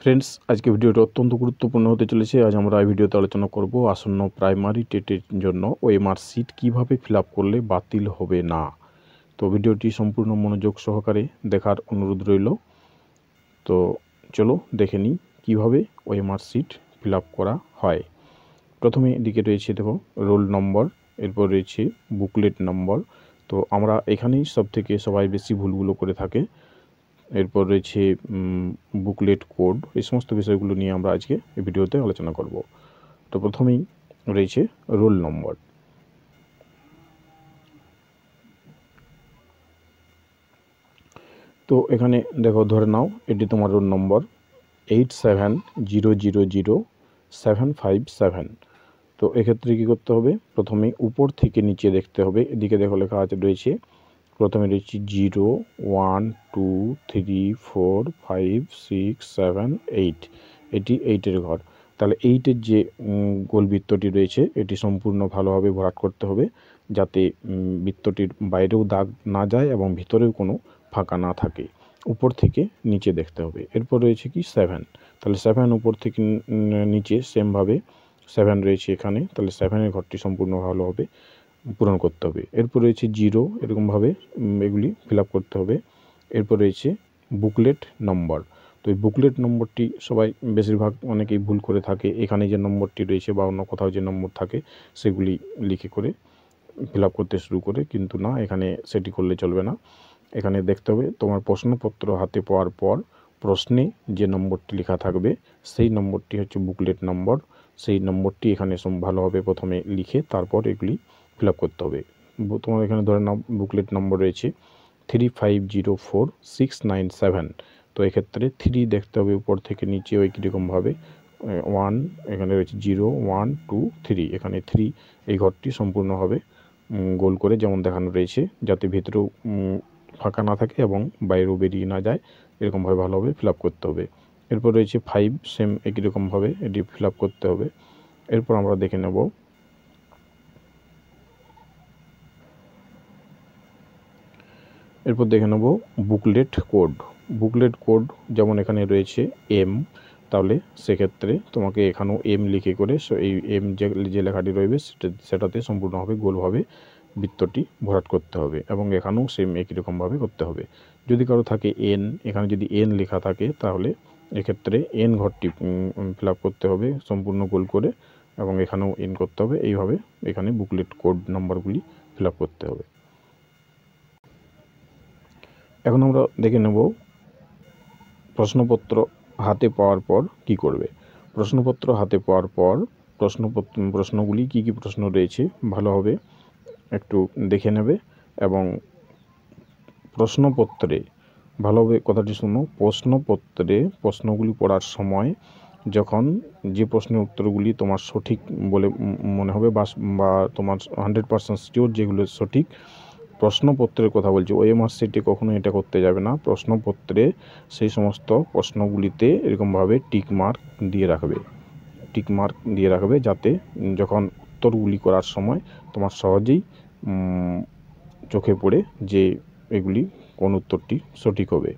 Friends, আজকে ভিডিওটা অত্যন্ত গুরুত্বপূর্ণ হতে চলেছে। আজ আমরা এই ভিডিওতে আলোচনা করব আসন্ন প্রাইমারি টেটের জন্য ওএমআর সিট কীভাবে ফিল আপ করলে বাতিল হবে না। তো ভিডিওটি সম্পূর্ণ মনোযোগ সহকারে দেখার অনুরোধ রইল। তো চলো দেখে নিই কীভাবে ওএমআর সিট ফিল আপ করা হয়। প্রথমে এদিকে রয়েছে দেখো রোল নম্বর, এরপর রয়েছে বুকলেট নম্বর। তো আমরা এখানেই সবাই বেশি ভুলগুলো করে থাকে। এরপর রয়েছে বুকলেট কোড। এই সমস্ত বিষয়গুলো নিয়ে আমরা আজকে এই ভিডিওতে আলোচনা করব। তো প্রথমেই রয়েছে রোল নম্বর। তো এখানে দেখো, ধরে নাও এটি তোমার রোল নম্বর 87000757। তো এক্ষেত্রে কী করতে হবে, প্রথমে উপর থেকে নিচে দেখতে হবে। এদিকে দেখো লেখা আছে রয়েছে, প্রথমে রয়েছে 0 1 2 3 4 5 6 7 8। এটি 8-এর ঘর। তাহলে 8-এর যে গোল বৃত্তটি রয়েছে এটি সম্পূর্ণ ভালোভাবে ভরাট করতে হবে, যাতে বৃত্তটির বাইরেও দাগ না যায় এবং ভিতরেও কোনো ফাঁকা না থাকে। উপর থেকে নিচে দেখতে হবে। এরপর রয়েছে কি 7। তাহলে 7 উপর থেকে নিচে সেমভাবে 7 রয়েছে এখানে। তাহলে 7-এর ঘরটি সম্পূর্ণ ভালোভাবে পূরণ করতে হবে। এরপর রয়েছে 0, এরকমভাবে এগুলি ফিল আপ করতে হবে। এরপর রয়েছে বুকলেট নম্বর। তো এই বুকলেট নম্বরটি সবাই বেশিরভাগ অনেকেই ভুল করে থাকে। এখানে যে নম্বরটি রয়েছে বা অন্য কোথাও যে নম্বর থাকে সেগুলি লিখে করে ফিল আপ করতে শুরু করে, কিন্তু না, এখানে সেটি করলে চলবে না। এখানে দেখতে হবে তোমার প্রশ্নপত্র হাতে পাওয়ার পর প্রশ্নে যে নম্বরটি লেখা থাকবে সেই নম্বরটি হচ্ছে বুকলেট নম্বর। সেই নম্বরটি এখানে ভালোভাবে প্রথমে লিখে তারপর এগুলি ফিল আপ করতে হবে। তোমার এখানে ধরে নাও বুকলেট নম্বর রয়েছে 3504697। তো এক্ষেত্রে 3 দেখতে হবে উপর থেকে নিচে ওই কীরকমভাবে 1, এখানে রয়েছে 0 1 2 3। এখানে 3 এই ঘরটি সম্পূর্ণভাবে গোল করে যেমন দেখানো রয়েছে, যাতে ভিতরেও ফাঁকা না থাকে এবং বাইরেও বেরিয়ে না যায়, এরকমভাবে ভালোভাবে ফিল আপ করতে হবে। এরপর রয়েছে 5, সেম একই রকমভাবে এটি ফিল আপ করতে হবে। এরপর আমরা দেখে নেব বুকলেট কোড। বুকলেট কোড যেমন এখানে রয়েছে এম, তাহলে সেক্ষেত্রে তোমাকে এখানেও এম লিখে করে এই এম যে লেখাটি রয়েছে সেটাতে সম্পূর্ণভাবে গোলভাবে বৃত্তটি ভরাট করতে হবে এবং এখানেও সেম একই রকমভাবে করতে হবে। যদি কারো থাকে এন, এখানে যদি এন লেখা থাকে তাহলে এক্ষেত্রে এন ঘরটি ফিল আপ করতে হবে সম্পূর্ণ গোল করে এবং এখানেও এন করতে হবে। এইভাবে এখানে বুকলেট কোড নাম্বারগুলি ফিল আপ করতে হবে। এখন আমরা দেখে নেব প্রশ্নপত্র হাতে পাওয়ার পর কি করবে। প্রশ্নপত্র হাতে পাওয়ার পর প্রশ্নগুলি কি কি প্রশ্ন রয়েছে ভালোভাবে একটু দেখে নেবে এবং প্রশ্নপত্রে ভালোভাবে কথাটি শুনো। প্রশ্নপত্রে প্রশ্নগুলি পড়ার সময় যখন যে প্রশ্নের উত্তরগুলি তোমার সঠিক বলে মনে হবে বা তোমার 100% শিওর যেগুলো সঠিক, প্রশ্নপত্রের কথা বলছি, ওএমআর সিটে কখনো এটা করতে যাবে না। প্রশ্নপত্রে সেই সমস্ত প্রশ্নগুলিতে এরকমভাবে টিক মার্ক দিয়ে রাখবে যাতে যখন উত্তরগুলি করার সময় তোমার সহজেই চোখে পড়ে যে এগুলি কোন উত্তরটি সঠিক হবে।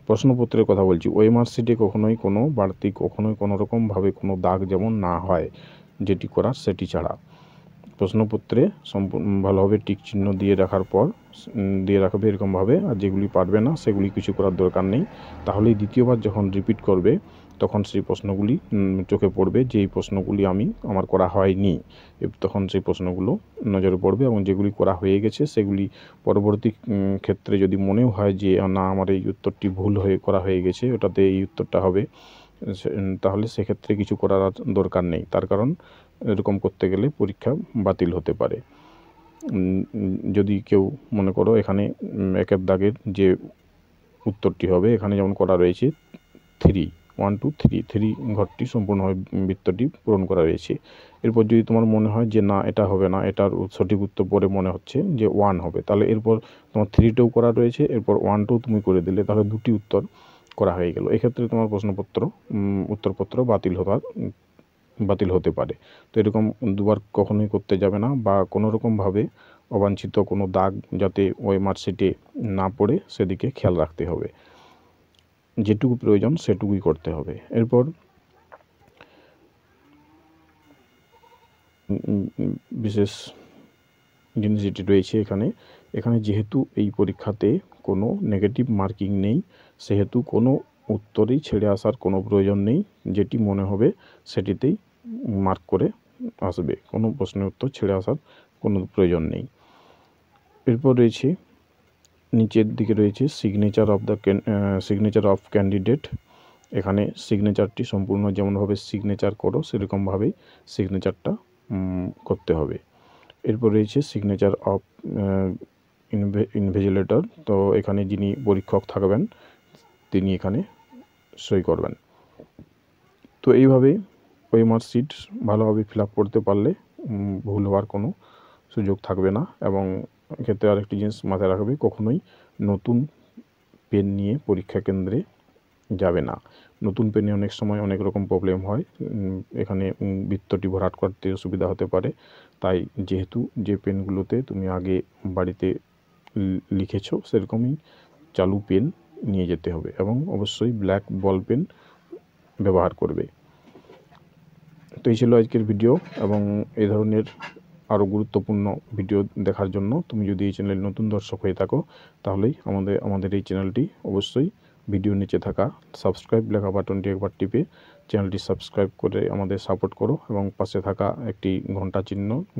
প্রশ্নপত্রের কথা বলছি, ওএমআর সিটে কখনোই কোনো বাড়তি কখনোই কোনো রকমভাবে কোনো দাগ যেমন না হয়, যেটি করার সেটি ছাড়া। প্রশ্নপত্রে ভালোভাবে টিক চিহ্ন দিয়ে রাখবে এরকমভাবে। আর যেগুলি পারবে না সেগুলি কিছু করার দরকার নেই। তাহলেই দ্বিতীয়বার যখন রিপিট করবে তখন সেই প্রশ্নগুলি চোখে পড়বে যে এই প্রশ্নগুলি আমার করা হয়নি, তখন সেই প্রশ্নগুলো নজরে পড়বে এবং যেগুলি করা হয়ে গেছে সেগুলি পরবর্তী ক্ষেত্রে যদি মনেও হয় যে না, আমার এই উত্তরটি ভুল করা হয়ে গেছে, ওটাতে এই উত্তরটা হবে, তাহলে সেক্ষেত্রে কিছু করার দরকার নেই। তার কারণ এরকম করতে গেলে পরীক্ষা বাতিল হতে পারে। যদি কেউ মনে করো এখানে একের দাগের যে উত্তরটি হবে, এখানে যেমন করা রয়েছে 3 1 2 3 ঘরটি সম্পূর্ণভাবে বৃত্তটি পূরণ করা রয়েছে। এরপর যদি তোমার মনে হয় যে না, এটা হবে না, এটার সঠিক উত্তর পরে মনে হচ্ছে যে 1 হবে, তাহলে এরপর তোমার 3টেও করা রয়েছে, এরপর 1টেও তুমি করে দিলে, তাহলে 2টি উত্তর করা হয়ে গেল। এক্ষেত্রে তোমার উত্তরপত্র বাতিল হতে পারে। তো এরকম দুবার কখনোই করতে যাবে না, বা কোনো রকমভাবে অবাঞ্ছিত কোনো দাগ যাতে ওই মার্কশিটে না পড়ে সেদিকে খেয়াল রাখতে হবে। যেটুকু প্রয়োজন সেটুকুই করতে হবে। এরপর বিশেষ জিনিস যেটি রয়েছে এখানে যেহেতু এই পরীক্ষাতে কোনো নেগেটিভ মার্কিং নেই, সেহেতু কোনো উত্তরেই ছেড়ে আসার কোনো প্রয়োজন নেই। যেটি মনে হবে সেটিতেই মার্ক করে আসবে, কোনো প্রশ্নের উত্তর ছেড়ে আসার কোনো প্রয়োজন নেই। এরপর রয়েছে নিচের দিকে রয়েছে সিগনেচার অফ ক্যান্ডিডেট। এখানে সিগনেচারটি সম্পূর্ণ যেমনভাবে সিগনেচার করো সেরকমভাবেই সিগনেচারটা করতে হবে। এরপর রয়েছে সিগনেচার অফ ইনভিজিলেটর। তো এখানে যিনি পরীক্ষক থাকবেন তিনি এখানে সই করবেন। তো এইভাবে ওএমআর শিট ভালোভাবে ফিল আপ করতে পারলে ভুল হওয়ার কোনো সুযোগ থাকবে না। এবং এক্ষেত্রে আরেকটি জিনিস মাথায় রাখবে, কখনোই নতুন পেন নিয়ে পরীক্ষা কেন্দ্রে যাবে না। নতুন পেনে অনেক সময় অনেক রকম প্রবলেম হয়, এখানে বৃত্তটি ভরাট করতে অসুবিধা হতে পারে। তাই যেহেতু যে পেনগুলোতে তুমি আগে বাড়িতে লিখেছো সেরকমই চালু পেন নিয়ে যেতে হবে এবং অবশ্যই ব্ল্যাক বল পেন ব্যবহার করবে। তো এই ছিল আজকের ভিডিও, এবং এই ধরনের আরও গুরুত্বপূর্ণ ভিডিও দেখার জন্য তুমি যদি এই চ্যানেলের নতুন দর্শক হয়ে থাকো তাহলেই আমাদের এই চ্যানেলটি অবশ্যই ভিডিওর নিচে থাকা সাবস্ক্রাইব লেখা বাটনটি একবার টিপে চ্যানেলটি সাবস্ক্রাইব করে আমাদের সাপোর্ট করো, এবং পাশে থাকা একটি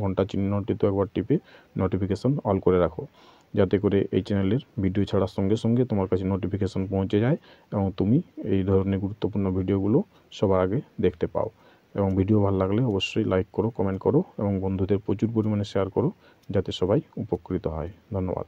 ঘন্টা চিহ্নটিতে একবার টিপে নোটিফিকেশন অল করে রাখো, যাতে করে এই চ্যানেলের ভিডিও ছাড়ার সঙ্গে সঙ্গে তোমার কাছে নোটিফিকেশন পৌঁছে যায় এবং তুমি এই ধরনের গুরুত্বপূর্ণ ভিডিওগুলো সবার আগে দেখতে পাও। এবং ভিডিও ভালো লাগলে অবশ্যই লাইক করো, কমেন্ট করো এবং বন্ধুদের প্রচুর পরিমাণে শেয়ার করো, যাতে সবাই উপকৃত হয়। ধন্যবাদ।